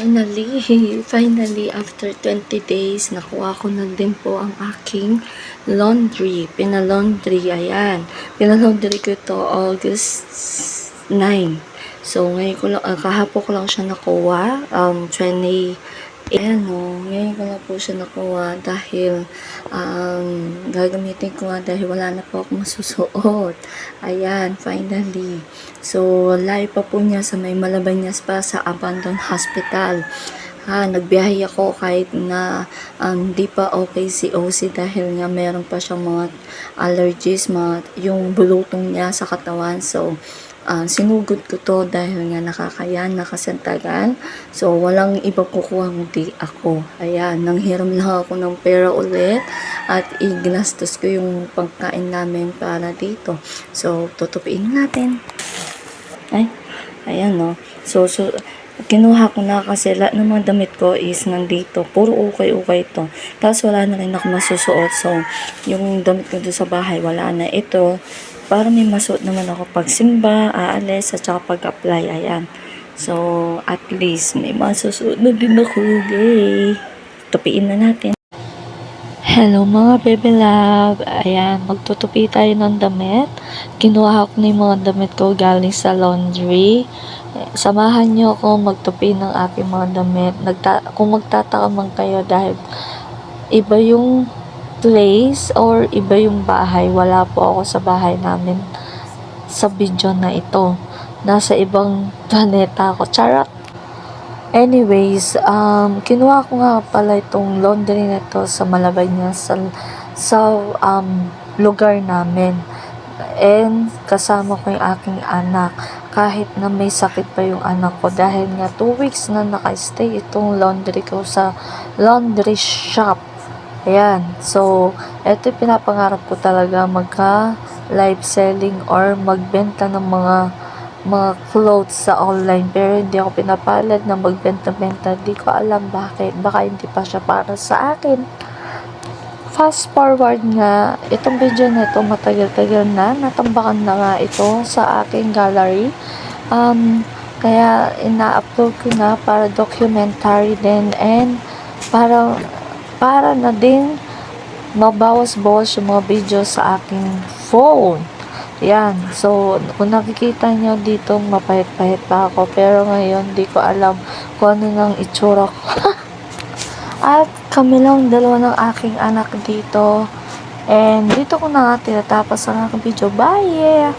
Finally, after 20 days, nakuha ko na din po ang aking laundry. Pinalaundry, ayan. Pinalaundry ko ito August 9. So, ngayon ko lang, kahapon ko lang siya nakuha, 20. Ayan o, ngayon ko na po siya nakuha dahil gagamitin ko nga dahil wala na po ako masusuot. Ayan, finally. So, layo pa po niya sa may Malabañas pa sa Abandon Hospital. Nagbiyahe ako kahit na di pa okay si OC dahil nga meron pa siyang mga allergies, yung bulutong niya sa katawan. So, sinugod ko to dahil nga nakakayan, nakasantagan. So, walang ibang kukuha kundi ako. Ayan, nanghiram lang ako ng pera ulit at iginastos ko yung pagkain namin para dito. So, tutupiin natin. Ay, ayan no. So, kinuha ko na kasi lahat ng mga damit ko is nandito. Puro ukay-ukay ito. Tapos wala na rin ako masusuot. So, yung damit ko doon sa bahay, wala na. Ito, para may masuot naman ako pag simba, aalis, at saka pag-apply. Ayan. So, at least, may masusuot na din ako. Yay! Tupiin na natin. Hello mga baby love. Ayan, magtutupi tayo ng damit. Kinuha ko na yung mga damit ko galing sa laundry. Samahan nyo ako magtupi ng aking mga damit. Kung magtataka man kayo dahil iba yung place or iba yung bahay, wala po ako sa bahay namin sa video na ito. Nasa ibang planeta ako. Charot! Anyways, kinuha ko nga pala itong laundry na ito sa Malabañas sa lugar namin. And kasama ko yung aking anak. Kahit na may sakit pa yung anak ko dahil nga 2 weeks na naka-stay itong laundry ko sa laundry shop. Ayan. So, ito yung pinapangarap ko talaga live selling or magbenta ng mga clothes sa online, pero hindi ako pinapalad na magbenta-benta. Di ko alam bakit. Baka hindi pa siya para sa akin. Fast forward nga, itong video na ito matagal-tagal na. Natambakan na nga ito sa aking gallery. Kaya ina-upload ko na para documentary din and para na din mabawas-bawas yung mga video sa aking phone. Yan. So, kung nakikita nyo dito, mapahit-pahit pa ako. Pero ngayon, di ko alam kung ano nang itsura ko. At kami lang dalawa ng aking anak dito. And dito ko na nga tinatapos ang aking video. Bye!